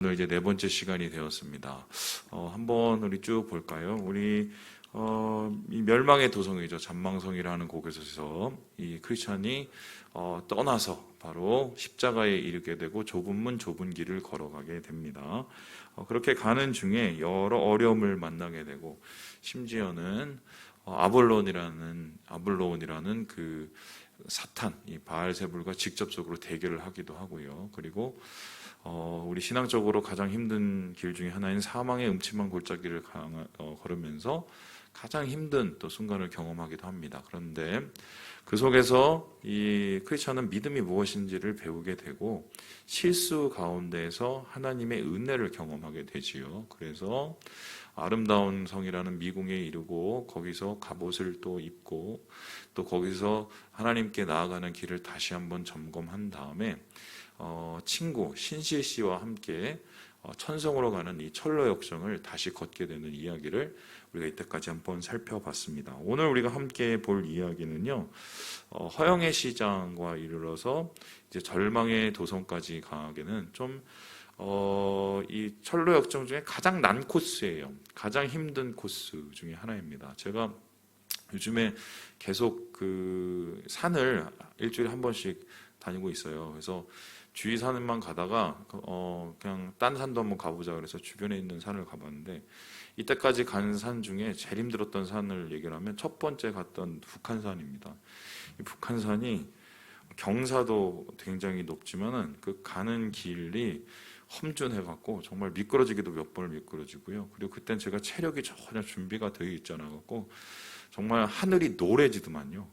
오늘 이제 네 번째 시간이 되었습니다. 한번 우리 쭉 볼까요? 우리 이 멸망의 도성이죠. 잔망성이라는 곳에서 이 크리스찬이 떠나서 바로 십자가에 이르게 되고 좁은 문 좁은 길을 걸어가게 됩니다. 그렇게 가는 중에 여러 어려움을 만나게 되고 심지어는 아볼론이라는 그 사탄, 이 바알세불과 직접적으로 대결을 하기도 하고요. 그리고 우리 신앙적으로 가장 힘든 길 중에 하나인 사망의 음침한 골짜기를 걸으면서 가장 힘든 또 순간을 경험하기도 합니다. 그런데 그 속에서 이 크리스천은 믿음이 무엇인지를 배우게 되고 실수 가운데에서 하나님의 은혜를 경험하게 되지요. 그래서 아름다운 성이라는 미궁에 이르고 거기서 갑옷을 또 입고 또 거기서 하나님께 나아가는 길을 다시 한번 점검한 다음에 친구 신실 씨와 함께 천성으로 가는 이 철로 역정을 다시 걷게 되는 이야기를 우리가 이때까지 한번 살펴봤습니다. 오늘 우리가 함께 볼 이야기는요, 허영의 시장과 이르러서 이제 절망의 도성까지 가기는 좀 이 철로 역정 중에 가장 난 코스예요. 가장 힘든 코스 중에 하나입니다. 제가 요즘에 계속 그 산을 일주일에 한 번씩 다니고 있어요. 그래서 주위 산만 가다가 그냥 딴 산도 한번 가보자 그래서 주변에 있는 산을 가봤는데, 이때까지 간 산 중에 제일 힘들었던 산을 얘기를 하면 첫 번째 갔던 북한산입니다. 이 북한산이 경사도 굉장히 높지만은 그 가는 길이 험준해갖고 정말 미끄러지기도 몇 번을 미끄러지고요. 그리고 그땐 제가 체력이 전혀 준비가 되어 있지 않아갖고 정말 하늘이 노래지더만요.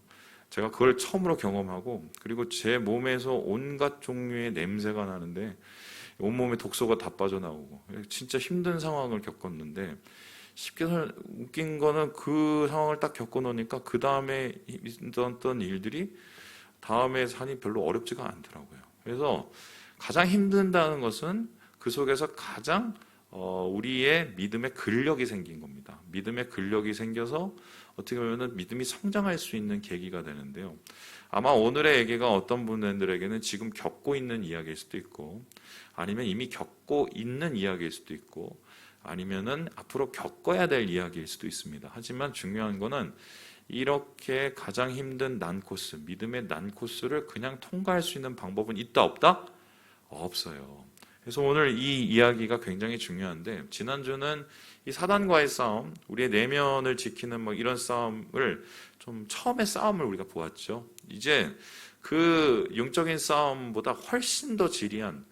제가 그걸 처음으로 경험하고, 그리고 제 몸에서 온갖 종류의 냄새가 나는데 온몸에 독소가 다 빠져나오고 진짜 힘든 상황을 겪었는데, 쉽게 웃긴 거는 그 상황을 딱 겪어놓으니까 그 다음에 있었던 일들이 다음에 산이 별로 어렵지가 않더라고요. 그래서 가장 힘든다는 것은 그 속에서 가장 우리의 믿음의 근력이 생긴 겁니다. 믿음의 근력이 생겨서 어떻게 보면 믿음이 성장할 수 있는 계기가 되는데요. 아마 오늘의 얘기가 어떤 분들에게는 지금 겪고 있는 이야기일 수도 있고, 아니면 이미 겪고 있는 이야기일 수도 있고, 아니면은 앞으로 겪어야 될 이야기일 수도 있습니다. 하지만 중요한 거는 이렇게 가장 힘든 난코스, 믿음의 난코스를 그냥 통과할 수 있는 방법은 있다 없다? 없어요. 그래서 오늘 이 이야기가 굉장히 중요한데, 지난주는 이 사단과의 싸움, 우리의 내면을 지키는 이런 싸움을 좀 처음에 싸움을 우리가 보았죠. 이제 그 영적인 싸움보다 훨씬 더 지리한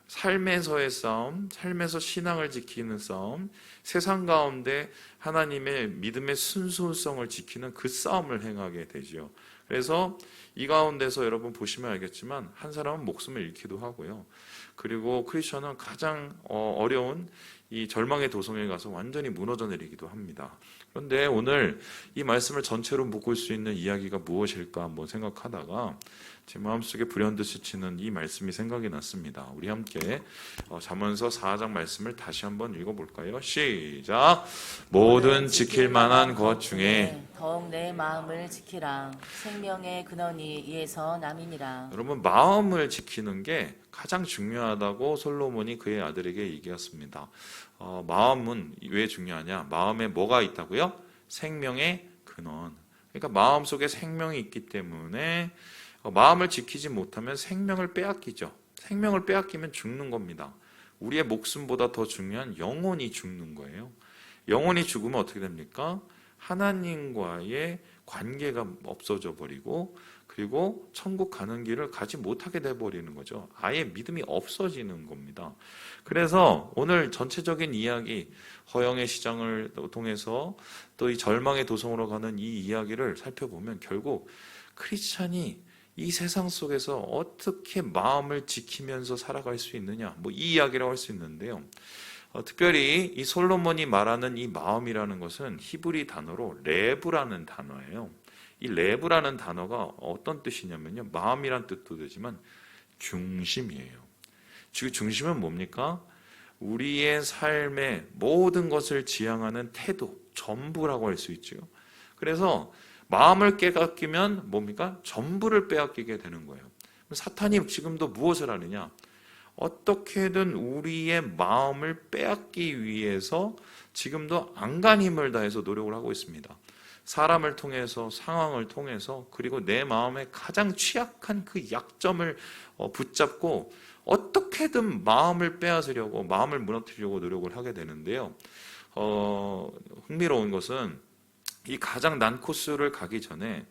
삶에서의 싸움, 삶에서 신앙을 지키는 싸움, 세상 가운데 하나님의 믿음의 순수성을 지키는 그 싸움을 행하게 되죠. 그래서 이 가운데서 여러분 보시면 알겠지만 한 사람은 목숨을 잃기도 하고요. 그리고 크리스천은 가장 어려운 이 절망의 도성에 가서 완전히 무너져 내리기도 합니다. 그런데 오늘 이 말씀을 전체로 묶을 수 있는 이야기가 무엇일까 한번 생각하다가 제 마음속에 불현듯 스치는 이 말씀이 생각이 났습니다. 우리 함께 잠언서 4장 말씀을 다시 한번 읽어볼까요? 시작! 모든 지킬 만한 것 중에 더욱 내 마음을 지키라. 생명의 근원이 이에서 남이니라. 여러분, 마음을 지키는 게 가장 중요하다고 솔로몬이 그의 아들에게 얘기했습니다. 마음은 왜 중요하냐? 마음에 뭐가 있다고요? 생명의 근원. 그러니까 마음 속에 생명이 있기 때문에 마음을 지키지 못하면 생명을 빼앗기죠. 생명을 빼앗기면 죽는 겁니다. 우리의 목숨보다 더 중요한 영혼이 죽는 거예요. 영혼이 죽으면 어떻게 됩니까? 하나님과의 관계가 없어져 버리고, 그리고 천국 가는 길을 가지 못하게 돼버리는 거죠. 아예 믿음이 없어지는 겁니다. 그래서 오늘 전체적인 이야기, 허영의 시장을 통해서 또 이 절망의 도성으로 가는 이 이야기를 살펴보면 결국 크리스찬이 이 세상 속에서 어떻게 마음을 지키면서 살아갈 수 있느냐, 이 이야기라고 할 수 있는데요. 특별히 이 솔로몬이 말하는 이 마음이라는 것은 히브리 단어로 레브라는 단어예요. 이 레브라는 단어가 어떤 뜻이냐면요, 마음이란 뜻도 되지만 중심이에요. 즉 중심은 뭡니까? 우리의 삶의 모든 것을 지향하는 태도, 전부라고 할 수 있죠. 그래서 마음을 빼앗기면 뭡니까? 전부를 빼앗기게 되는 거예요. 사탄이 지금도 무엇을 하느냐? 어떻게든 우리의 마음을 빼앗기 위해서 지금도 안간 힘을 다해서 노력을 하고 있습니다. 사람을 통해서, 상황을 통해서, 그리고 내 마음의 가장 취약한 그 약점을 붙잡고 어떻게든 마음을 빼앗으려고, 마음을 무너뜨리려고 노력을 하게 되는데요. 흥미로운 것은 이 가장 난 코스를 가기 전에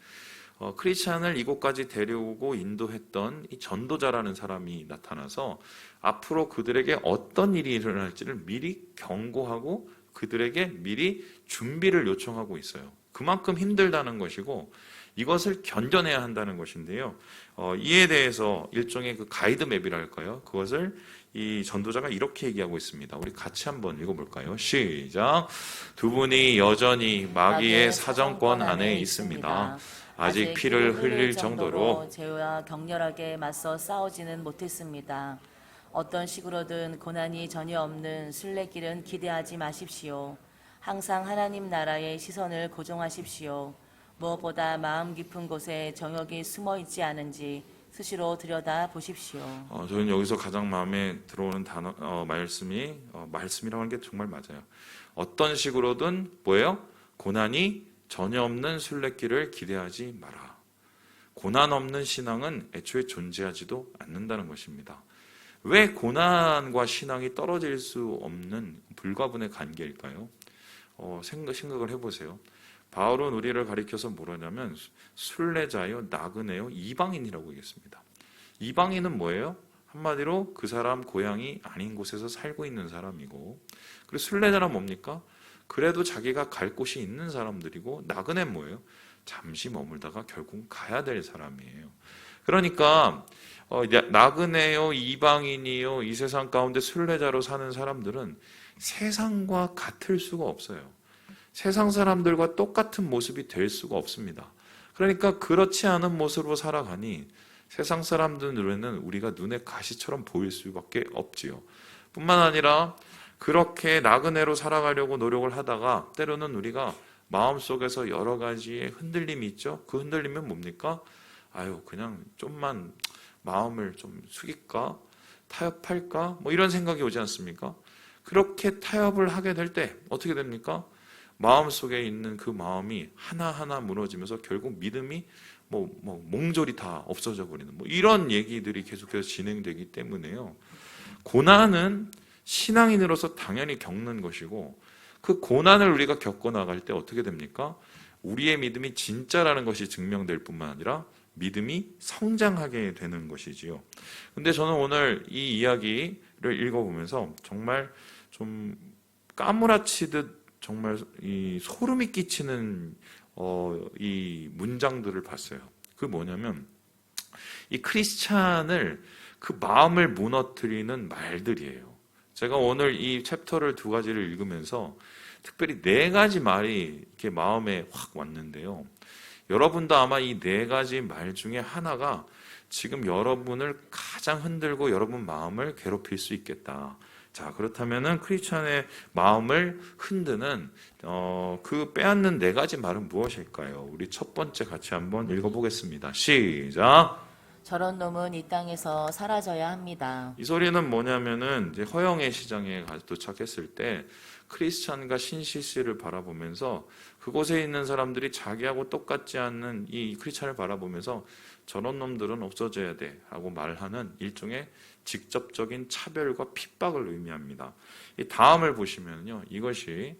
크리스찬을 이곳까지 데려오고 인도했던 이 전도자라는 사람이 나타나서 앞으로 그들에게 어떤 일이 일어날지를 미리 경고하고 그들에게 미리 준비를 요청하고 있어요. 그만큼 힘들다는 것이고 이것을 견뎌내야 한다는 것인데요. 이에 대해서 일종의 그 가이드맵이랄까요? 그것을 이 전도자가 이렇게 얘기하고 있습니다. 우리 같이 한번 읽어볼까요? 시작. 두 분이 여전히 마귀의 사정권 안에 있습니다. 아직 피를 흘릴 정도로 죄와 격렬하게 맞서 싸우지는 못했습니다. 어떤 식으로든 고난이 전혀 없는 순례길은 기대하지 마십시오. 항상 하나님 나라의 시선을 고정하십시오. 무엇보다 마음 깊은 곳에 정욕이 숨어 있지 않은지 수시로 들여다 보십시오. 저는 여기서 가장 마음에 들어오는 말씀이라고 하는 게 정말 맞아요. 어떤 식으로든 뭐예요? 고난이 전혀 없는 순례길을 기대하지 마라. 고난 없는 신앙은 애초에 존재하지도 않는다는 것입니다. 왜 고난과 신앙이 떨어질 수 없는 불가분의 관계일까요? 생각을 해보세요. 바울은 우리를 가리켜서 뭐라냐면 순례자요, 나그네요, 이방인이라고 얘기했습니다. 이방인은 뭐예요? 한마디로 그 사람 고향이 아닌 곳에서 살고 있는 사람이고, 그리고 순례자는 뭡니까? 그래도 자기가 갈 곳이 있는 사람들이고, 나그네는 뭐예요? 잠시 머물다가 결국 가야 될 사람이에요. 그러니까 나그네요, 이방인이요, 이 세상 가운데 순례자로 사는 사람들은 세상과 같을 수가 없어요. 세상 사람들과 똑같은 모습이 될 수가 없습니다. 그러니까 그렇지 않은 모습으로 살아가니 세상 사람들 눈에는 우리가 눈에 가시처럼 보일 수밖에 없지요. 뿐만 아니라 그렇게 나그네로 살아가려고 노력을 하다가 때로는 우리가 마음속에서 여러 가지의 흔들림이 있죠. 그 흔들림은 뭡니까? 그냥 좀만 마음을 좀 숙일까? 타협할까? 이런 생각이 오지 않습니까? 그렇게 타협을 하게 될 때 어떻게 됩니까? 마음속에 있는 그 마음이 하나하나 무너지면서 결국 믿음이 몽졸이 다 없어져 버리는 이런 얘기들이 계속해서 진행되기 때문에요. 고난은 신앙인으로서 당연히 겪는 것이고 그 고난을 우리가 겪어 나갈 때 어떻게 됩니까? 우리의 믿음이 진짜라는 것이 증명될 뿐만 아니라 믿음이 성장하게 되는 것이지요. 근데 저는 오늘 이 이야기를 읽어보면서 정말 좀 까무라치듯 정말 이 소름이 끼치는 이 문장들을 봤어요. 그 뭐냐면 이 크리스찬을 그 마음을 무너뜨리는 말들이에요. 제가 오늘 이 챕터를 두 가지를 읽으면서 특별히 네 가지 말이 이렇게 마음에 확 왔는데요. 여러분도 아마 이 네 가지 말 중에 하나가 지금 여러분을 가장 흔들고 여러분 마음을 괴롭힐 수 있겠다. 자, 그렇다면은 크리스찬의 마음을 흔드는 그 빼앗는 네 가지 말은 무엇일까요? 우리 첫 번째 같이 한번 읽어보겠습니다. 시작. 저런 놈은 이 땅에서 사라져야 합니다. 이 소리는 뭐냐면은 이제 허영의 시장에 도착했을 때 크리스찬과 신실씨를 바라보면서 그곳에 있는 사람들이 자기하고 똑같지 않는 이 크리스찬을 바라보면서 저런 놈들은 없어져야 돼 하고 말하는 일종의 직접적인 차별과 핍박을 의미합니다. 이 다음을 보시면요, 이것이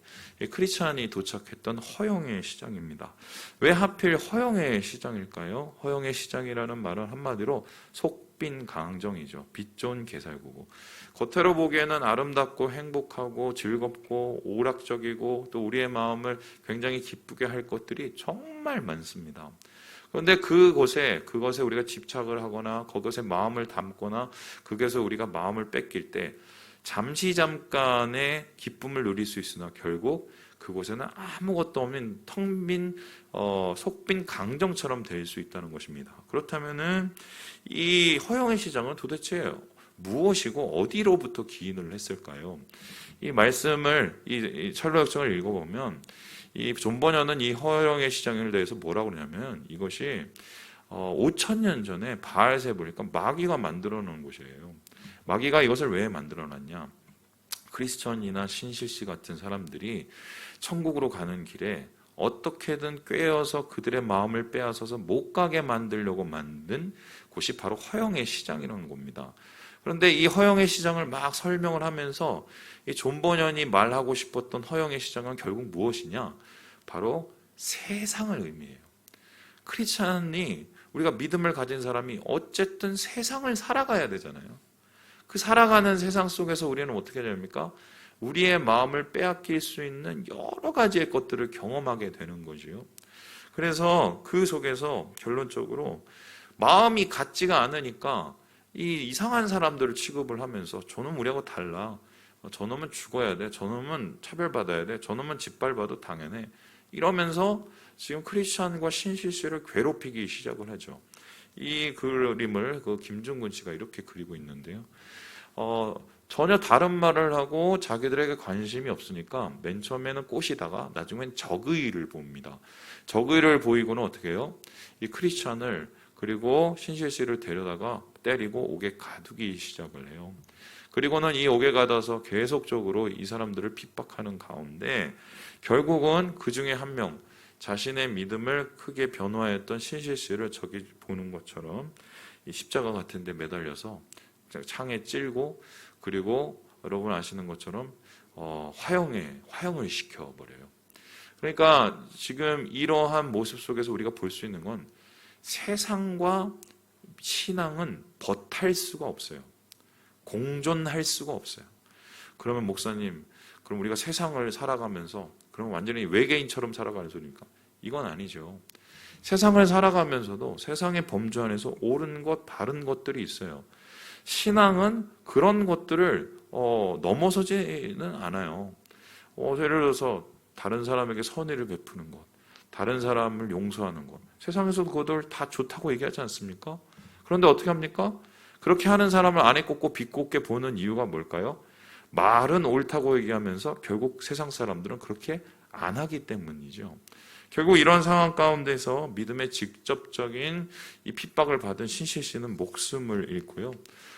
크리스찬이 도착했던 허영의 시장입니다. 왜 하필 허영의 시장일까요? 허영의 시장이라는 말은 한마디로 속빈 강정이죠. 빛 좋은 게살구고, 겉으로 보기에는 아름답고 행복하고 즐겁고 오락적이고 또 우리의 마음을 굉장히 기쁘게 할 것들이 정말 많습니다. 그런데 그것에 우리가 집착을 하거나 그것에 마음을 담거나 그것에서 우리가 마음을 뺏길 때 잠깐의 기쁨을 누릴 수 있으나 결국 그곳에는 아무것도 없는 텅 빈 속빈 강정처럼 될 수 있다는 것입니다. 그렇다면은 이 허영의 시장은 도대체 무엇이고 어디로부터 기인을 했을까요? 이 말씀을 이 철로역정을 읽어보면 이 존 버녀는 이 허영의 시장에 대해서 뭐라고 그러냐면 이것이 5,000년 전에 바알세불, 그러니까 마귀가 만들어 놓은 곳이에요. 마귀가 이것을 왜 만들어놨냐? 크리스천이나 신실씨 같은 사람들이 천국으로 가는 길에 어떻게든 꿰어서 그들의 마음을 빼앗아서 못 가게 만들려고 만든 곳이 바로 허영의 시장이라는 겁니다. 그런데 이 허영의 시장을 막 설명을 하면서 이 존 버년이 말하고 싶었던 허영의 시장은 결국 무엇이냐? 바로 세상을 의미해요. 크리스찬이, 우리가 믿음을 가진 사람이 어쨌든 세상을 살아가야 되잖아요. 그 살아가는 세상 속에서 우리는 어떻게 해야 됩니까? 우리의 마음을 빼앗길 수 있는 여러 가지의 것들을 경험하게 되는 거지요. 그래서 그 속에서 결론적으로 마음이 같지가 않으니까 이 이상한 사람들을 취급을 하면서 저놈 우리하고 달라. 저놈은 죽어야 돼. 저놈은 차별받아야 돼. 저놈은 짓밟아도 당연해. 이러면서 지금 크리스찬과 신실씨를 괴롭히기 시작을 하죠. 이 그림을 김중근 씨가 이렇게 그리고 있는데요. 전혀 다른 말을 하고 자기들에게 관심이 없으니까 맨 처음에는 꼬시다가 나중엔 적의를 봅니다. 적의를 보이고는 어떻게 해요? 이 크리스찬을 그리고 신실씨를 데려다가 때리고 옥에 가두기 시작을 해요. 그리고는 이 옥에 가둬서 계속적으로 이 사람들을 핍박하는 가운데 결국은 그 중에 한 명, 자신의 믿음을 크게 변화했던 신실씨를 저기 보는 것처럼 이 십자가 같은 데 매달려서 창에 찔고, 그리고 여러분 아시는 것처럼 화형을 시켜버려요. 그러니까 지금 이러한 모습 속에서 우리가 볼 수 있는 건 세상과 신앙은 벗할 수가 없어요. 공존할 수가 없어요. 그러면 목사님, 그럼 우리가 세상을 살아가면서 그럼 완전히 외계인처럼 살아가는 소리입니까? 이건 아니죠. 세상을 살아가면서도 세상의 범주 안에서 옳은 것, 바른 것들이 있어요. 신앙은 그런 것들을 넘어서지는 않아요. 예를 들어서 다른 사람에게 선의를 베푸는 것, 다른 사람을 용서하는 것, 세상에서도 그것들 다 좋다고 얘기하지 않습니까? 그런데 어떻게 합니까? 그렇게 하는 사람을 안에 꽂고 비꽂게 보는 이유가 뭘까요? 말은 옳다고 얘기하면서 결국 세상 사람들은 그렇게 안 하기 때문이죠. 결국 이런 상황 가운데서 믿음의 직접적인 이 핍박을 받은 신실씨는 목숨을 잃고요.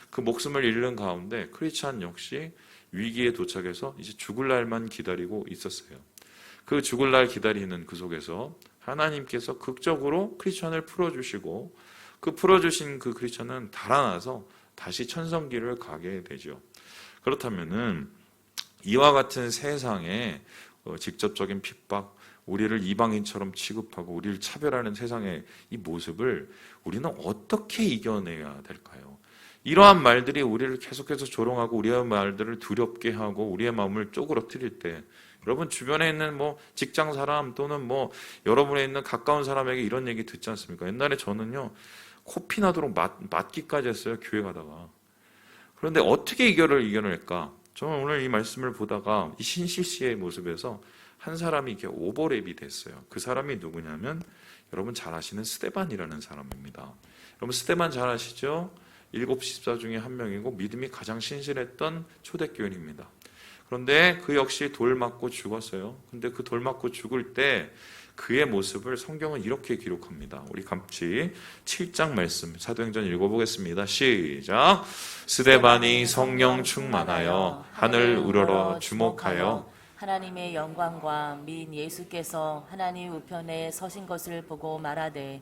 그 목숨을 잃는 가운데 크리스찬 역시 위기에 도착해서 이제 죽을 날만 기다리고 있었어요. 그 죽을 날 기다리는 그 속에서 하나님께서 극적으로 크리스찬을 풀어주시고 그 풀어주신 그 크리스찬은 달아나서 다시 천성길을 가게 되죠. 그렇다면은 이와 같은 세상의 직접적인 핍박, 우리를 이방인처럼 취급하고 우리를 차별하는 세상의 이 모습을 우리는 어떻게 이겨내야 될까요? 이러한 말들이 우리를 계속해서 조롱하고 우리의 말들을 두렵게 하고 우리의 마음을 쪼그러뜨릴 때 여러분 주변에 있는 직장 사람 또는 여러분에 있는 가까운 사람에게 이런 얘기 듣지 않습니까? 옛날에 저는요 코피 나도록 맞기까지 했어요, 교회 가다가. 그런데 어떻게 이겨낼까? 저는 오늘 이 말씀을 보다가 이 신실씨의 모습에서 한 사람이 이렇게 오버랩이 됐어요. 그 사람이 누구냐면 여러분 잘 아시는 스데반이라는 사람입니다. 여러분 스데반 잘 아시죠? 7 집사 중에 한 명이고 믿음이 가장 신실했던 초대교인입니다. 그런데 그 역시 돌 맞고 죽었어요. 근데 그 돌 맞고 죽을 때 그의 모습을 성경은 이렇게 기록합니다. 우리 같이 7장 말씀 사도행전 읽어보겠습니다. 시작. 스데반이 성령 충만하여 하늘 우러러 주목하여 하나님의 영광과 민 예수께서 하나님 우편에 서신 것을 보고 말하되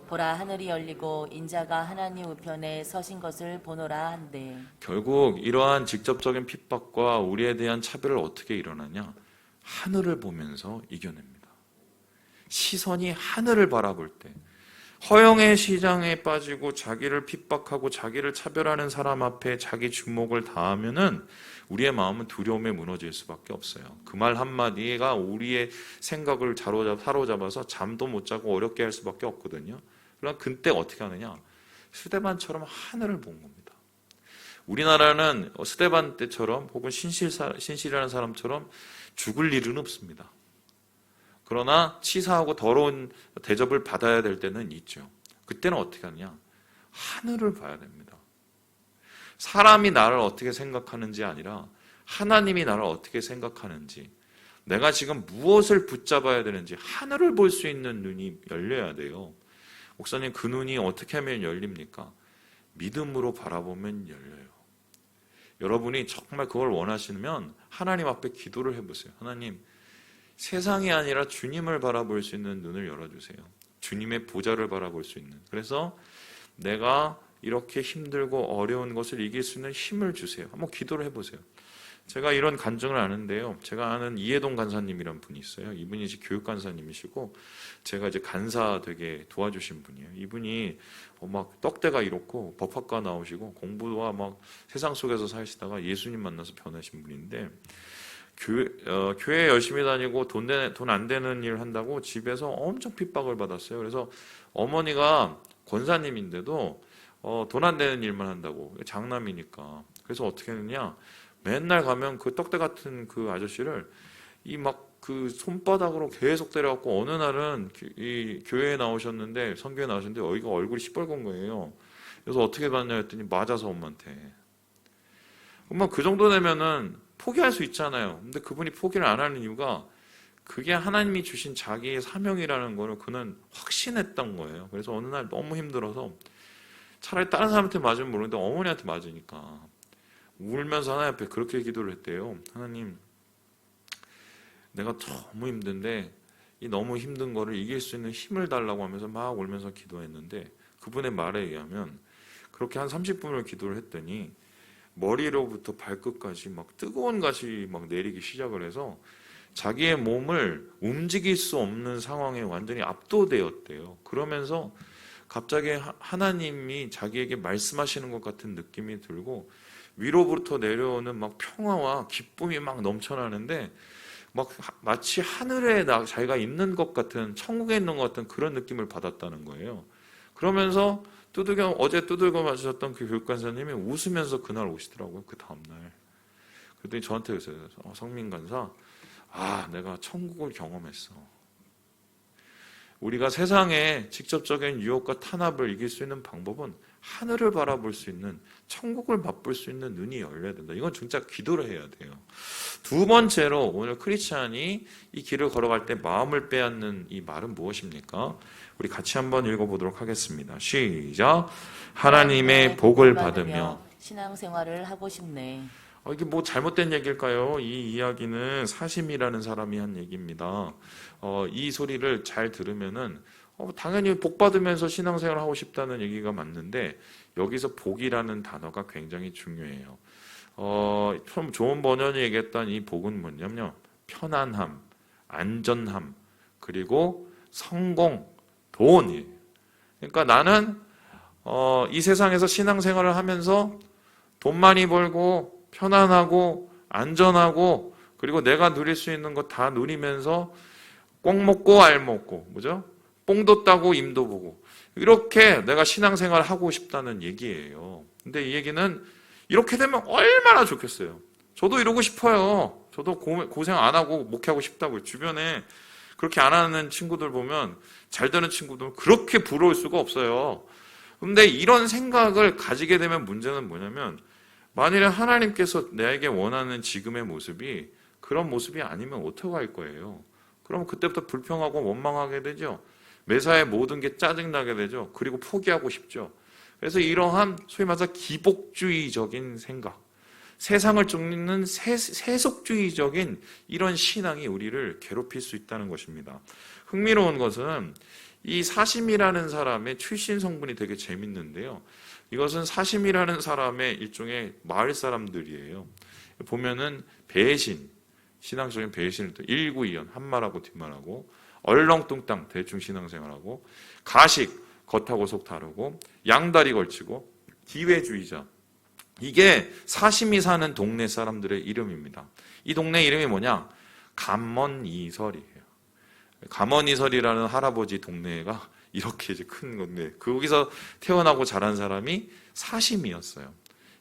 보라 하늘이 열리고 인자가 하나님 우편에 서신 것을 보노라 한대. 결국 이러한 직접적인 핍박과 우리에 대한 차별을 어떻게 일어나냐? 하늘을 보면서 이겨냅니다. 시선이 하늘을 바라볼 때 허영의 시장에 빠지고 자기를 핍박하고 자기를 차별하는 사람 앞에 자기 주목을 다하면은 우리의 마음은 두려움에 무너질 수밖에 없어요. 그 말 한마디가 우리의 생각을 사로잡아서 잠도 못 자고 어렵게 할 수밖에 없거든요. 그럼 그때 어떻게 하느냐? 스데반처럼 하늘을 본 겁니다. 우리나라는 스데반 때처럼 혹은 신실이라는 사람처럼 죽을 일은 없습니다. 그러나 치사하고 더러운 대접을 받아야 될 때는 있죠. 그때는 어떻게 하느냐? 하늘을 봐야 됩니다. 사람이 나를 어떻게 생각하는지 아니라 하나님이 나를 어떻게 생각하는지, 내가 지금 무엇을 붙잡아야 되는지 하늘을 볼 수 있는 눈이 열려야 돼요. 목사님, 그 눈이 어떻게 하면 열립니까? 믿음으로 바라보면 열려요. 여러분이 정말 그걸 원하시면 하나님 앞에 기도를 해보세요. 하나님, 세상이 아니라 주님을 바라볼 수 있는 눈을 열어주세요. 주님의 보좌를 바라볼 수 있는. 그래서 내가 이렇게 힘들고 어려운 것을 이길 수 있는 힘을 주세요. 한번 기도를 해보세요. 제가 이런 간증을 아는데요. 제가 아는 이해동 간사님이란 분이 있어요. 이분이 이제 교육 간사님이시고 제가 이제 간사 되게 도와주신 분이에요. 이분이 막 떡대가 이렇고 법학과 나오시고 공부와 막 세상 속에서 사시다가 예수님 만나서 변하신 분인데 교회 열심히 다니고 돈 안 되는 일 한다고 집에서 엄청 핍박을 받았어요. 그래서 어머니가 권사님인데도 돈 안 되는 일만 한다고 장남이니까. 그래서 어떻게 했느냐? 맨날 가면 그 떡대 같은 그 아저씨를 이 막 그 손바닥으로 계속 때려갖고 어느 날은 이 교회에 나오셨는데 선교에 나오셨는데 여기가 얼굴이 시뻘건 거예요. 그래서 어떻게 받냐 했더니 맞아서 엄마한테. 엄마 그 정도 되면은 포기할 수 있잖아요. 근데 그분이 포기를 안 하는 이유가 그게 하나님이 주신 자기의 사명이라는 거를 그는 확신했던 거예요. 그래서 어느 날 너무 힘들어서 차라리 다른 사람한테 맞으면 모르는데 어머니한테 맞으니까 울면서 하나님 앞에 그렇게 기도를 했대요. 하나님, 내가 너무 힘든데 이 너무 힘든 거를 이길 수 있는 힘을 달라고 하면서 막 울면서 기도했는데 그분의 말에 의하면 그렇게 한 30분을 기도를 했더니 머리로부터 발끝까지 막 뜨거운 가시 막 내리기 시작을 해서 자기의 몸을 움직일 수 없는 상황에 완전히 압도되었대요. 그러면서 갑자기 하나님이 자기에게 말씀하시는 것 같은 느낌이 들고 위로부터 내려오는 막 평화와 기쁨이 막 넘쳐나는데 막 마치 하늘에 자기가 있는 것 같은, 천국에 있는 것 같은 그런 느낌을 받았다는 거예요. 그러면서 어제 두들겨 맞으셨던 그 교육간사님이 웃으면서 그날 오시더라고요. 그 다음날. 그랬더니 저한테 그랬어요. 성민 간사, 내가 천국을 경험했어. 우리가 세상의 직접적인 유혹과 탄압을 이길 수 있는 방법은 하늘을 바라볼 수 있는, 천국을 맛볼 수 있는 눈이 열려야 된다. 이건 진짜 기도를 해야 돼요. 두 번째로 오늘 크리스찬이 이 길을 걸어갈 때 마음을 빼앗는 이 말은 무엇입니까? 우리 같이 한번 읽어보도록 하겠습니다. 시작. 하나님의 복을 받으며 신앙생활을 하고 싶네. 이게 뭐 잘못된 얘기일까요? 이 이야기는 사심이라는 사람이 한 얘기입니다. 이 소리를 잘 들으면은 당연히 복 받으면서 신앙생활을 하고 싶다는 얘기가 맞는데 여기서 복이라는 단어가 굉장히 중요해요. 좀 좋은 번역이 얘기했던 이 복은 뭐냐면요, 편안함, 안전함, 그리고 성공, 돈이에요. 그러니까 나는 이 세상에서 신앙생활을 하면서 돈 많이 벌고 편안하고 안전하고 그리고 내가 누릴 수 있는 거 다 누리면서 꼭 먹고 알 먹고, 뭐죠? 뽕도 따고 임도 보고 이렇게 내가 신앙생활을 하고 싶다는 얘기예요. 근데 이 얘기는 이렇게 되면 얼마나 좋겠어요. 저도 이러고 싶어요. 저도 고생 안 하고 목회하고 싶다고요. 주변에 그렇게 안 하는 친구들 보면, 잘 되는 친구들 그렇게 부러울 수가 없어요. 근데 이런 생각을 가지게 되면 문제는 뭐냐면, 만일에 하나님께서 나에게 원하는 지금의 모습이 그런 모습이 아니면 어떡할 거예요? 그럼 그때부터 불평하고 원망하게 되죠. 매사에 모든 게 짜증나게 되죠. 그리고 포기하고 싶죠. 그래서 이러한 소위 말해서 기복주의적인 생각, 세상을 쫓는 세속주의적인 이런 신앙이 우리를 괴롭힐 수 있다는 것입니다. 흥미로운 것은 이 사심이라는 사람의 출신 성분이 되게 재밌는데요. 이것은 사심이라는 사람의 일종의 마을 사람들이에요. 보면은 배신, 신앙적인 배신을 또 일구이연, 한말하고 뒷말하고, 얼렁뚱땅 대충 신앙생활하고, 가식, 겉하고 속 다르고, 양다리 걸치고, 기회주의자. 이게 사심이 사는 동네 사람들의 이름입니다. 이 동네 이름이 뭐냐? 감먼이설이에요. 감먼이설이라는 할아버지 동네가 이렇게 이제 큰 건데, 거기서 태어나고 자란 사람이 사심이었어요.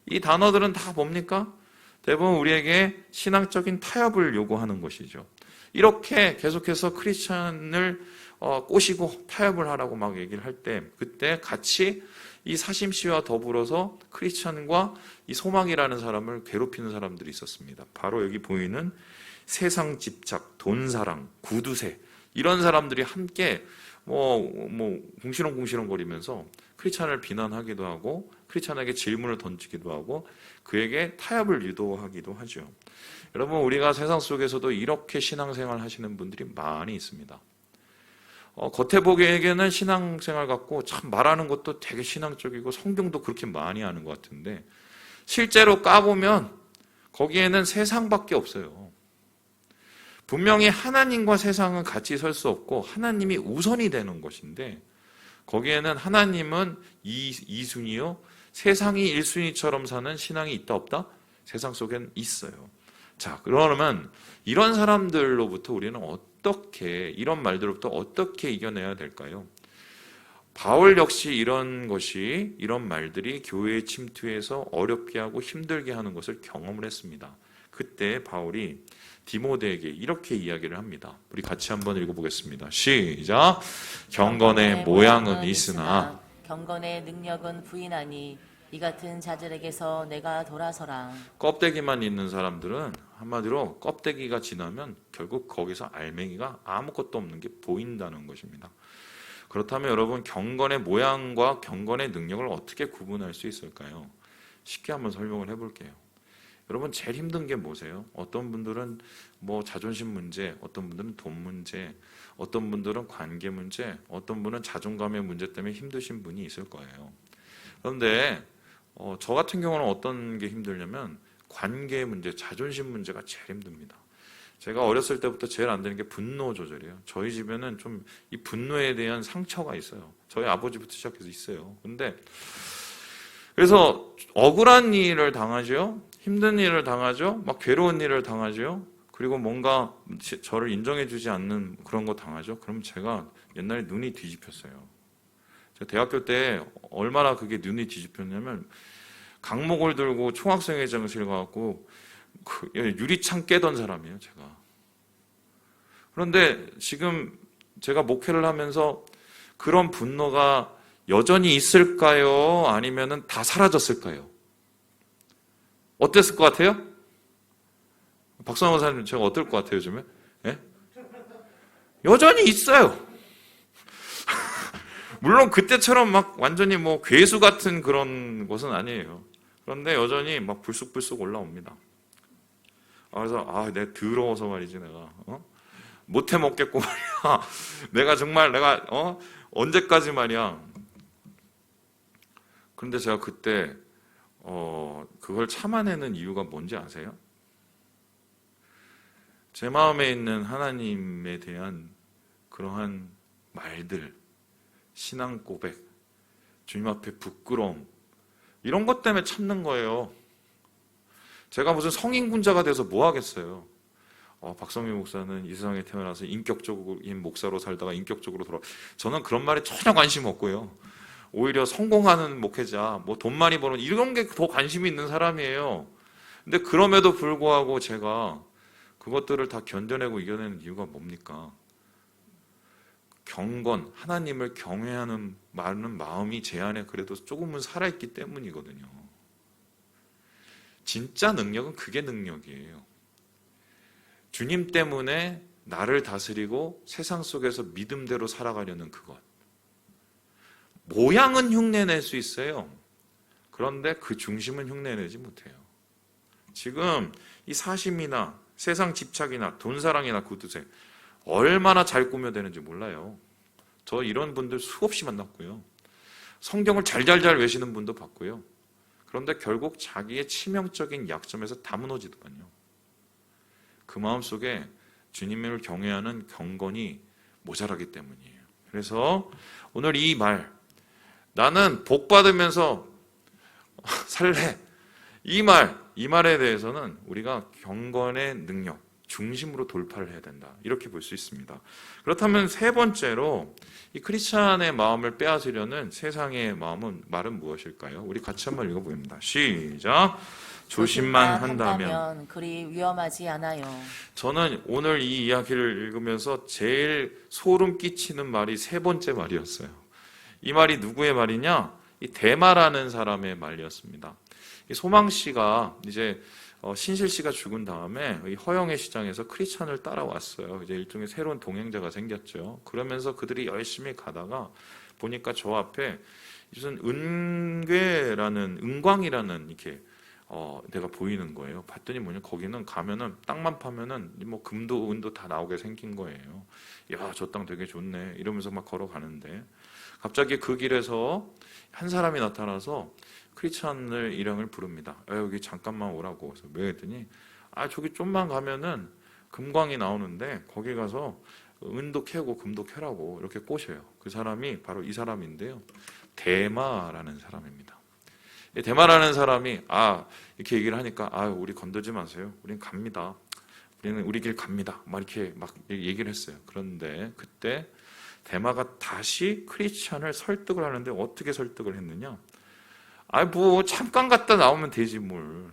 이 단어들은 다 뭡니까? 대부분 우리에게 신앙적인 타협을 요구하는 것이죠. 이렇게 계속해서 크리스찬을 꼬시고 타협을 하라고 막 얘기를 할 때, 그때 같이 이 사심씨와 더불어서 크리스찬과 이 소망이라는 사람을 괴롭히는 사람들이 있었습니다. 바로 여기 보이는 세상 집착, 돈사랑, 구두쇠, 이런 사람들이 함께 궁시렁궁시렁 거리면서 크리스찬을 비난하기도 하고 크리스찬에게 질문을 던지기도 하고 그에게 타협을 유도하기도 하죠. 여러분, 우리가 세상 속에서도 이렇게 신앙생활 하시는 분들이 많이 있습니다. 겉에 보기에는 신앙생활 같고 참 말하는 것도 되게 신앙적이고 성경도 그렇게 많이 하는 것 같은데 실제로 까보면 거기에는 세상밖에 없어요. 분명히 하나님과 세상은 같이 설 수 없고 하나님이 우선이 되는 것인데 거기에는 하나님은 2순위요 세상이 1순위처럼 사는 신앙이 있다 없다? 세상 속엔 있어요. 자, 그러면 이런 사람들로부터 우리는 어떻게, 이런 말들로부터 어떻게 이겨내야 될까요? 바울 역시 이런 말들이 교회에 침투해서 어렵게 하고 힘들게 하는 것을 경험을 했습니다. 그때 바울이 디모데에게 이렇게 이야기를 합니다. 우리 같이 한번 읽어보겠습니다. 시작. 경건의 모양은 있으나 경건의 능력은 부인하니 이 같은 자들에게서 내가 돌아서라. 껍데기만 있는 사람들은 한마디로 껍데기가 지나면 결국 거기서 알맹이가 아무것도 없는 게 보인다는 것입니다. 그렇다면 여러분, 경건의 모양과 경건의 능력을 어떻게 구분할 수 있을까요? 쉽게 한번 설명을 해볼게요. 여러분, 제일 힘든 게 뭐세요? 어떤 분들은 뭐 자존심 문제, 어떤 분들은 돈 문제, 어떤 분들은 관계 문제, 어떤 분은 자존감의 문제 때문에 힘드신 분이 있을 거예요. 그런데 저 같은 경우는 어떤 게 힘들냐면 관계 문제, 자존심 문제가 제일 힘듭니다. 제가 어렸을 때부터 제일 안 되는 게 분노 조절이에요. 저희 집에는 좀 이 분노에 대한 상처가 있어요. 저희 아버지부터 시작해서 있어요. 근데 그래서 억울한 일을 당하죠. 힘든 일을 당하죠. 막 괴로운 일을 당하죠. 그리고 뭔가 저를 인정해주지 않는 그런 거 당하죠. 그럼 제가 옛날에 눈이 뒤집혔어요. 제가 대학교 때 얼마나 그게 눈이 뒤집혔냐면 강목을 들고 총학생회장실 가고 유리창 깨던 사람이에요, 제가. 그런데 지금 제가 목회를 하면서 그런 분노가 여전히 있을까요? 아니면은 다 사라졌을까요? 어땠을 것 같아요? 박성호 목사님, 제가 어떨 것 같아요, 요즘에? 예? 여전히 있어요. 물론 그때처럼 막 완전히 뭐 괴수 같은 그런 것은 아니에요. 그런데 여전히 막 불쑥불쑥 올라옵니다. 그래서 내가 더러워서 말이지, 내가 못해 먹겠고 말이야. 내가 정말 언제까지 말이야. 그런데 제가 그때 그걸 참아내는 이유가 뭔지 아세요? 제 마음에 있는 하나님에 대한 그러한 말들, 신앙 고백, 주님 앞에 부끄러움, 이런 것 때문에 참는 거예요. 제가 무슨 성인군자가 돼서 뭐 하겠어요. 박성민 목사는 이 세상에 태어나서 인격적인 목사로 살다가 인격적으로 돌아. 저는 그런 말에 전혀 관심 없고요. 오히려 성공하는 목회자, 뭐 돈 많이 버는 이런 게 더 관심이 있는 사람이에요. 근데 그럼에도 불구하고 제가 그것들을 다 견뎌내고 이겨내는 이유가 뭡니까? 경건, 하나님을 경외하는 많은 마음이 제 안에 그래도 조금은 살아있기 때문이거든요. 진짜 능력은 그게 능력이에요. 주님 때문에 나를 다스리고 세상 속에서 믿음대로 살아가려는 그것. 모양은 흉내낼 수 있어요. 그런데 그 중심은 흉내내지 못해요. 지금 이 사심이나 세상 집착이나 돈사랑이나 구두쇠 얼마나 잘 꾸며대는지 몰라요. 저 이런 분들 수없이 만났고요. 성경을 잘잘잘 외시는 분도 봤고요. 그런데 결국 자기의 치명적인 약점에서 다 무너지더만요. 그 마음속에 주님을 경외하는 경건이 모자라기 때문이에요. 그래서 오늘 이 말, 나는 복 받으면서 살래. 이 말에 대해서는 우리가 경건의 능력, 중심으로 돌파를 해야 된다. 이렇게 볼 수 있습니다. 그렇다면 세 번째로 이 크리스찬의 마음을 빼앗으려는 세상의 말은 무엇일까요? 우리 같이 한번 읽어보겠습니다. 시작. 조심만 한다면 그리 위험하지 않아요. 저는 오늘 이 이야기를 읽으면서 제일 소름 끼치는 말이 세 번째 말이었어요. 이 말이 누구의 말이냐? 이 대마라는 사람의 말이었습니다. 이 소망 씨가 이제 신실 씨가 죽은 다음에 이 허영의 시장에서 크리스찬을 따라왔어요. 이제 일종의 새로운 동행자가 생겼죠. 그러면서 그들이 열심히 가다가 보니까 저 앞에 무슨 은광이라는 이렇게 내가 보이는 거예요. 봤더니 뭐냐, 거기는 가면은 땅만 파면은 뭐 금도 은도 다 나오게 생긴 거예요. 야, 저 땅 되게 좋네 이러면서 막 걸어가는데 갑자기 그 길에서 한 사람이 나타나서 크리스찬을 이름을 부릅니다. 여기 잠깐만 오라고. 그래서 왜 했더니 저기 좀만 가면은 금광이 나오는데 거기 가서 은도 캐고 금도 캐라고 이렇게 꼬셔요. 그 사람이 바로 이 사람인데요. 데마라는 사람입니다. 데마라는 사람이 이렇게 얘기를 하니까 우리 건들지 마세요. 우린 갑니다. 우리는 우리 길 갑니다. 막 이렇게 막 얘기를 했어요. 그런데 그때 데마가 다시 크리스찬을 설득을 하는데 어떻게 설득을 했느냐? 뭐 잠깐 갔다 나오면 되지 뭘.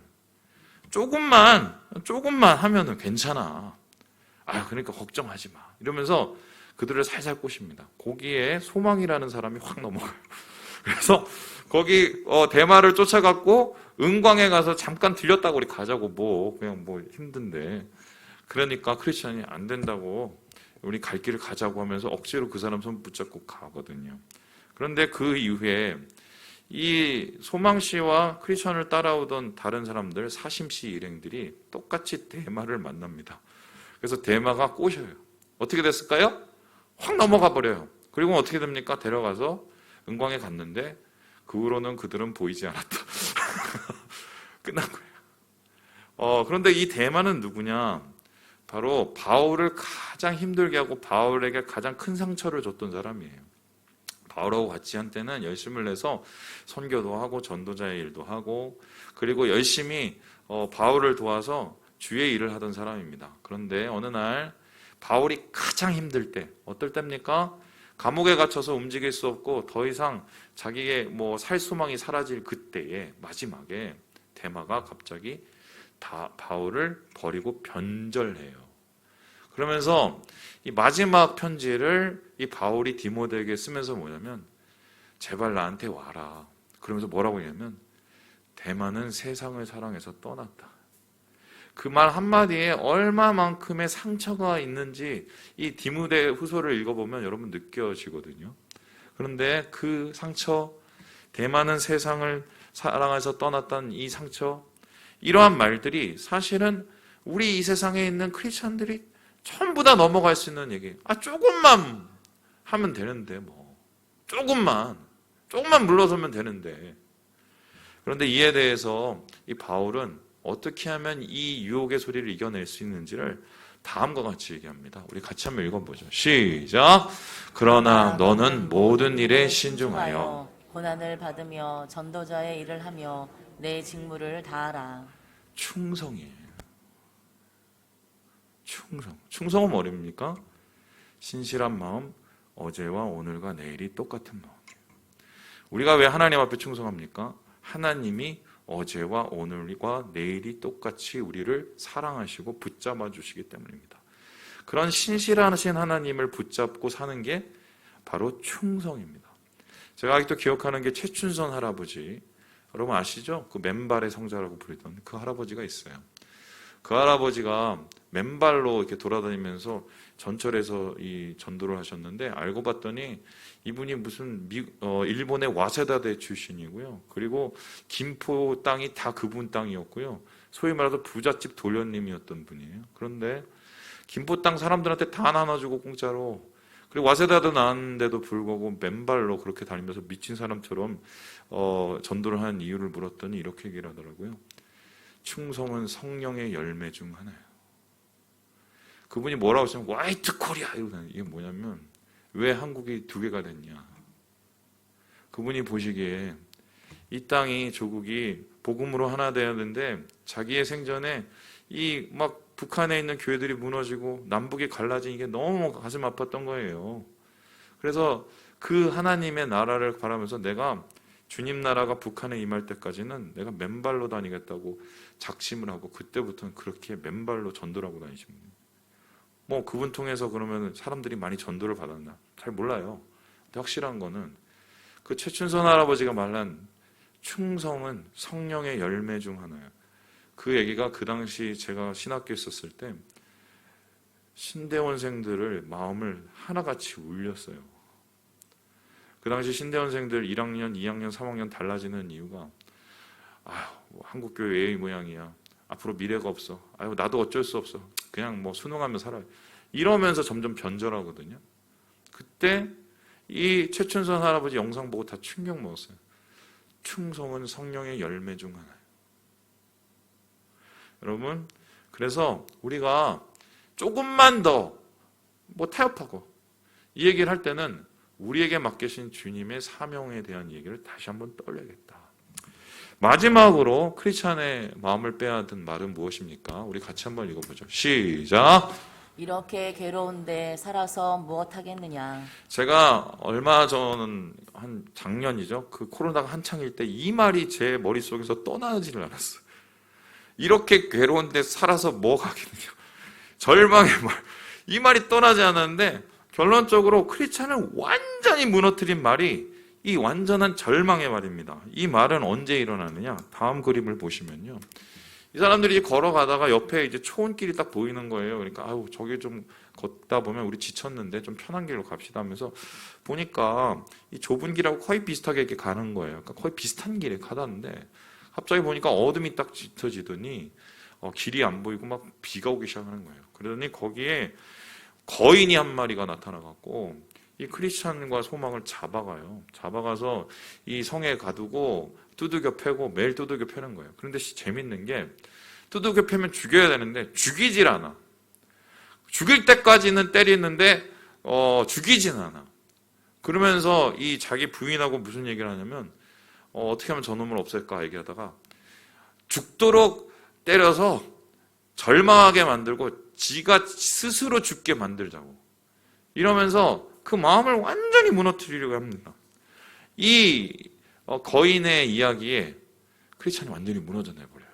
조금만 하면은 괜찮아. 그러니까 걱정하지 마. 이러면서 그들을 살살 꼬십니다. 거기에 소망이라는 사람이 확 넘어가요. 그래서 거기 대마를 쫓아갔고 은광에 가서 잠깐 들렸다고 우리 가자고 그냥 힘든데 그러니까 크리스찬이 안 된다고 우리 갈 길을 가자고 하면서 억지로 그 사람 손 붙잡고 가거든요. 그런데 그 이후에 이 소망 씨와 크리스찬을 따라오던 다른 사람들 사심 씨 일행들이 똑같이 대마를 만납니다. 그래서 대마가 꼬셔요. 어떻게 됐을까요? 확 넘어가 버려요. 그리고 어떻게 됩니까? 데려가서 은광에 갔는데 그 후로는 그들은 보이지 않았다. 끝난 거예요. 그런데 이 대마는 누구냐? 바로 바울을 가장 힘들게 하고 바울에게 가장 큰 상처를 줬던 사람이에요. 바울하고 같이 한때는 열심을 내서 선교도 하고 전도자의 일도 하고 그리고 열심히 바울을 도와서 주의 일을 하던 사람입니다. 그런데 어느 날 바울이 가장 힘들 때 어떨 때입니까? 감옥에 갇혀서 움직일 수 없고 더 이상 자기의 살 소망이 사라질 그때에 마지막에 데마가 갑자기 바울을 버리고 변절해요. 그러면서 이 마지막 편지를 이 바울이 디모데에게 쓰면서 뭐냐면 제발 나한테 와라. 그러면서 뭐라고 했냐면 데마는 세상을 사랑해서 떠났다. 그 말 한마디에 얼마만큼의 상처가 있는지 이 디모데 후서를 읽어보면 여러분 느껴지거든요. 그런데 그 상처, 데마는 세상을 사랑해서 떠났다는 이 상처, 이러한 말들이 사실은 우리 이 세상에 있는 크리스찬들이 전부 다 넘어갈 수 있는 얘기. 조금만 하면 되는데 조금만 물러서면 되는데. 그런데 이에 대해서 이 바울은 어떻게 하면 이 유혹의 소리를 이겨낼 수 있는지를 다음과 같이 얘기합니다. 우리 같이 한번 읽어보죠. 시작. 그러나 너는 모든 일에 신중하여 고난을 받으며 전도자의 일을 하며 내 직무를 다하라. 충성이에요. 충성은 뭐입니까? 신실한 마음, 어제와 오늘과 내일이 똑같은 마음이에요. 우리가 왜 하나님 앞에 충성합니까? 하나님이 어제와 오늘과 내일이 똑같이 우리를 사랑하시고 붙잡아 주시기 때문입니다. 그런 신실하신 하나님을 붙잡고 사는 게 바로 충성입니다. 제가 아직도 기억하는 게 최춘선 할아버지, 여러분 아시죠? 그 맨발의 성자라고 부르던 그 할아버지가 있어요. 그 할아버지가 맨발로 이렇게 돌아다니면서 전철에서 이 전도를 하셨는데 알고 봤더니 이분이 무슨 일본의 와세다대 출신이고요. 그리고 김포 땅이 다 그분 땅이었고요. 소위 말해서 부잣집 도련님이었던 분이에요. 그런데 김포 땅 사람들한테 다 나눠주고 공짜로, 그리고 와세다도 나왔는데도 불구하고 맨발로 그렇게 다니면서 미친 사람처럼 전도를 하는 이유를 물었더니 이렇게 얘기를 하더라고요. 충성은 성령의 열매 중 하나예요. 그분이 뭐라고 하시면 화이트 코리아 이러고, 이게 뭐냐면 왜 한국이 두 개가 됐냐. 그분이 보시기에 이 땅이, 조국이 복음으로 하나 되어야 되는데 자기의 생전에 이 막 북한에 있는 교회들이 무너지고 남북이 갈라진 이게 너무 가슴 아팠던 거예요. 그래서 그 하나님의 나라를 바라면서 내가 주님 나라가 북한에 임할 때까지는 내가 맨발로 다니겠다고 작심을 하고 그때부터는 그렇게 맨발로 전도를 하고 다니십니다. 그분 통해서 그러면 사람들이 많이 전도를 받았나? 잘 몰라요. 근데 확실한 거는 그 최춘선 할아버지가 말한 충성은 성령의 열매 중 하나예요. 그 얘기가 그 당시 제가 신학교에 있었을 때 신대원생들을 마음을 하나같이 울렸어요. 그 당시 신대원생들 1학년, 2학년, 3학년 달라지는 이유가 뭐 한국교회 왜 이 모양이야. 앞으로 미래가 없어. 나도 어쩔 수 없어. 그냥 뭐 순응하며 살아요. 이러면서 점점 변절하거든요. 그때 이 최춘선 할아버지 영상 보고 다 충격 먹었어요. 충성은 성령의 열매 중 하나예요. 여러분, 그래서 우리가 조금만 더 타협하고 이 얘기를 할 때는 우리에게 맡기신 주님의 사명에 대한 얘기를 다시 한번 떠올려야겠다. 마지막으로 크리스찬의 마음을 빼앗은 말은 무엇입니까? 우리 같이 한번 읽어보죠. 시작! 이렇게 괴로운데 살아서 무엇 하겠느냐. 제가 얼마 전, 한 작년이죠. 그 코로나가 한창일 때 이 말이 제 머릿속에서 떠나지를 않았어요. 이렇게 괴로운데 살아서 뭐 하겠느냐. 절망의 말. 이 말이 떠나지 않았는데 결론적으로 크리스찬을 완전히 무너뜨린 말이 이 완전한 절망의 말입니다. 이 말은 언제 일어나느냐? 다음 그림을 보시면요. 이 사람들이 걸어가다가 옆에 이제 초원길이 딱 보이는 거예요. 그러니까 저기 좀 걷다 보면 우리 지쳤는데 좀 편한 길로 갑시다 하면서 보니까 이 좁은 길하고 거의 비슷하게 이렇게 가는 거예요. 그러니까 거의 비슷한 길에 가다는데 갑자기 보니까 어둠이 딱 짙어지더니 길이 안 보이고 막 비가 오기 시작하는 거예요. 그러더니 거기에 거인이 한 마리가 나타나갖고 이 크리스찬과 소망을 잡아가요. 잡아가서 이 성에 가두고 두들겨 패고 매일 두들겨 패는 거예요. 그런데 재밌는 게 두들겨 패면 죽여야 되는데 죽이질 않아. 죽일 때까지는 때리는데 죽이진 않아. 그러면서 이 자기 부인하고 무슨 얘기를 하냐면 어떻게 하면 저놈을 없앨까 얘기하다가 죽도록 때려서 절망하게 만들고 지가 스스로 죽게 만들자고 이러면서 그 마음을 완전히 무너뜨리려고 합니다. 이 거인의 이야기에 크리스찬이 완전히 무너져 내버려요.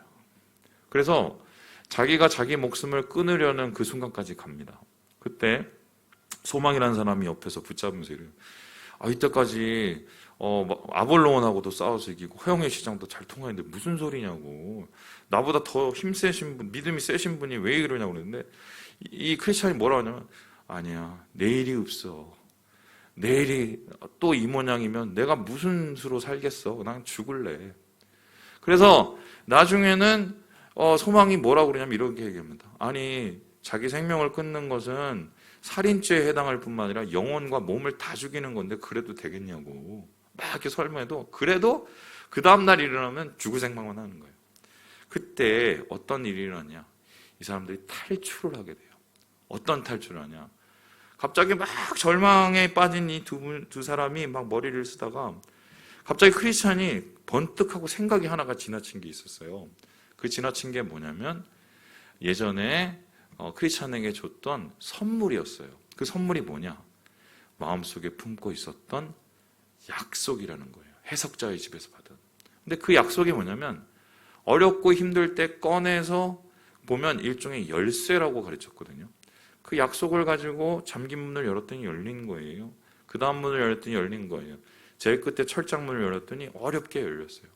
그래서 자기가 자기 목숨을 끊으려는 그 순간까지 갑니다. 그때 소망이라는 사람이 옆에서 붙잡으면서 이래요. 이때까지 아볼론하고도 싸워서 이기고 허영의 시장도 잘 통하는데 무슨 소리냐고. 나보다 더 힘세신 분, 믿음이 세신 분이 왜 이러냐고 그러는데 이 크리스찬이 뭐라고 하냐면 아니야, 내일이 없어. 내일이 또 이 모양이면 내가 무슨 수로 살겠어. 난 죽을래. 그래서 나중에는 소망이 뭐라고 그러냐면 이렇게 얘기합니다. 아니, 자기 생명을 끊는 것은 살인죄에 해당할 뿐만 아니라 영혼과 몸을 다 죽이는 건데 그래도 되겠냐고 막 이렇게 설명해도 그래도 그 다음날 일어나면 죽을 생각만 하는 거예요. 그때 어떤 일이 일어나냐. 이 사람들이 탈출을 하게 돼요. 어떤 탈출을 하냐. 갑자기 막 절망에 빠진 이 두 사람이 막 머리를 쓰다가 갑자기 크리스찬이 번뜩하고 생각이 하나가 지나친 게 있었어요. 그 지나친 게 뭐냐면 예전에 크리스찬에게 줬던 선물이었어요. 그 선물이 뭐냐? 마음속에 품고 있었던 약속이라는 거예요. 해석자의 집에서 받은. 근데 그 약속이 뭐냐면 어렵고 힘들 때 꺼내서 보면 일종의 열쇠라고 가르쳤거든요. 그 약속을 가지고 잠긴 문을 열었더니 열린 거예요. 그 다음 문을 열었더니 열린 거예요. 제일 끝에 철장문을 열었더니 어렵게 열렸어요.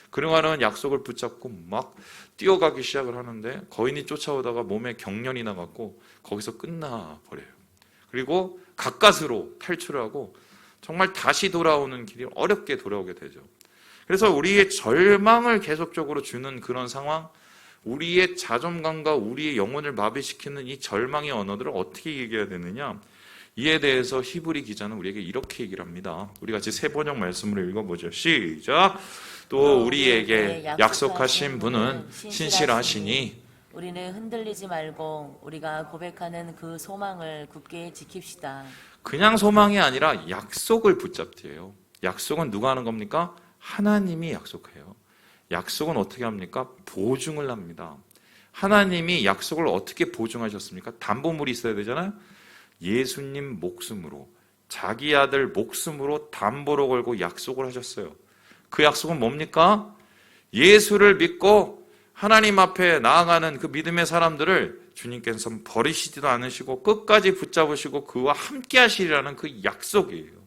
그러고는 약속을 붙잡고 막 뛰어가기 시작을 하는데 거인이 쫓아오다가 몸에 경련이 나갖고 거기서 끝나버려요. 그리고 가까스로 탈출을 하고 정말 다시 돌아오는 길이 어렵게 돌아오게 되죠. 그래서 우리의 절망을 계속적으로 주는 그런 상황, 우리의 자존감과 우리의 영혼을 마비시키는 이 절망의 언어들을 어떻게 얘기해야 되느냐? 이에 대해서 히브리 기자는 우리에게 이렇게 얘기를 합니다. 우리 같이 세 번역 말씀을 읽어보죠. 시작! 또 우리에게 약속하신 분은 신실하시니 우리는 흔들리지 말고 우리가 고백하는 그 소망을 굳게 지킵시다. 그냥 소망이 아니라 약속을 붙잡지예요. 약속은 누가 하는 겁니까? 하나님이 약속해요. 약속은 어떻게 합니까? 보증을 합니다. 하나님이 약속을 어떻게 보증하셨습니까? 담보물이 있어야 되잖아요. 예수님 목숨으로, 자기 아들 목숨으로 담보로 걸고 약속을 하셨어요. 그 약속은 뭡니까? 예수를 믿고 하나님 앞에 나아가는 그 믿음의 사람들을 주님께서 버리시지도 않으시고 끝까지 붙잡으시고 그와 함께 하시리라는 그 약속이에요.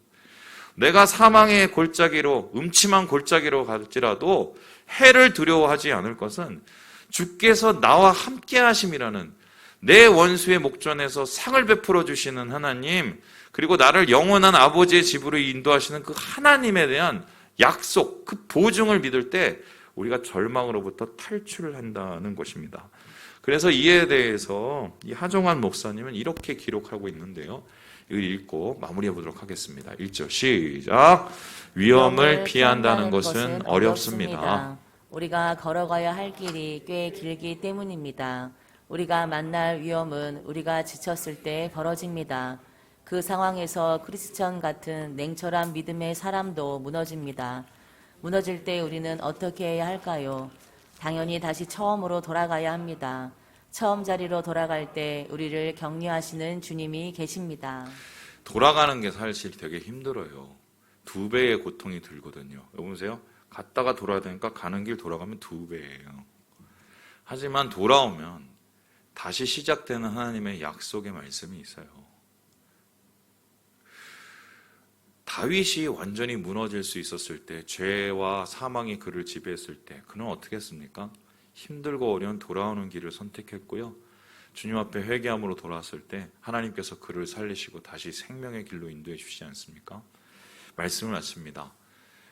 내가 사망의 골짜기로, 음침한 골짜기로 갈지라도 해를 두려워하지 않을 것은 주께서 나와 함께 하심이라는 내 원수의 목전에서 상을 베풀어 주시는 하나님, 그리고 나를 영원한 아버지의 집으로 인도하시는 그 하나님에 대한 약속, 그 보증을 믿을 때 우리가 절망으로부터 탈출을 한다는 것입니다. 그래서 이에 대해서 이 하종환 목사님은 이렇게 기록하고 있는데요. 이걸 읽고 마무리해 보도록 하겠습니다. 1절 시작. 위험을 피한다는 것은 어렵습니다. 우리가 걸어가야 할 길이 꽤 길기 때문입니다. 우리가 만날 위험은 우리가 지쳤을 때 벌어집니다. 그 상황에서 크리스천 같은 냉철한 믿음의 사람도 무너집니다. 무너질 때 우리는 어떻게 해야 할까요? 당연히 다시 처음으로 돌아가야 합니다. 처음 자리로 돌아갈 때 우리를 격려하시는 주님이 계십니다. 돌아가는 게 사실 되게 힘들어요. 2배의 고통이 들거든요. 여보세요? 갔다가 돌아야 되니까 가는 길 돌아가면 2배예요. 하지만 돌아오면 다시 시작되는 하나님의 약속의 말씀이 있어요. 다윗이 완전히 무너질 수 있었을 때, 죄와 사망이 그를 지배했을 때 그는 어떻게 했습니까? 힘들고 어려운 돌아오는 길을 선택했고요. 주님 앞에 회개함으로 돌아왔을 때 하나님께서 그를 살리시고 다시 생명의 길로 인도해 주시지 않습니까? 말씀을 마칩니다.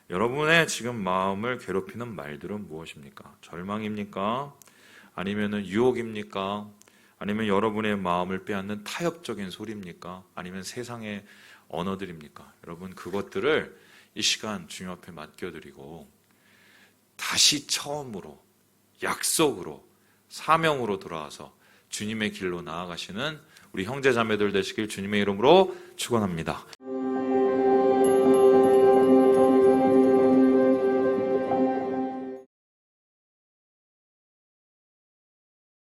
여러분의 지금 마음을 괴롭히는 말들은 무엇입니까? 절망입니까? 아니면 유혹입니까? 아니면 여러분의 마음을 빼앗는 타협적인 소리입니까? 아니면 세상의 언어들입니까? 여러분, 그것들을 이 시간 주님 앞에 맡겨드리고 다시 처음으로 약속으로 사명으로 돌아와서 주님의 길로 나아가시는 우리 형제 자매들 되시길 주님의 이름으로 축원합니다.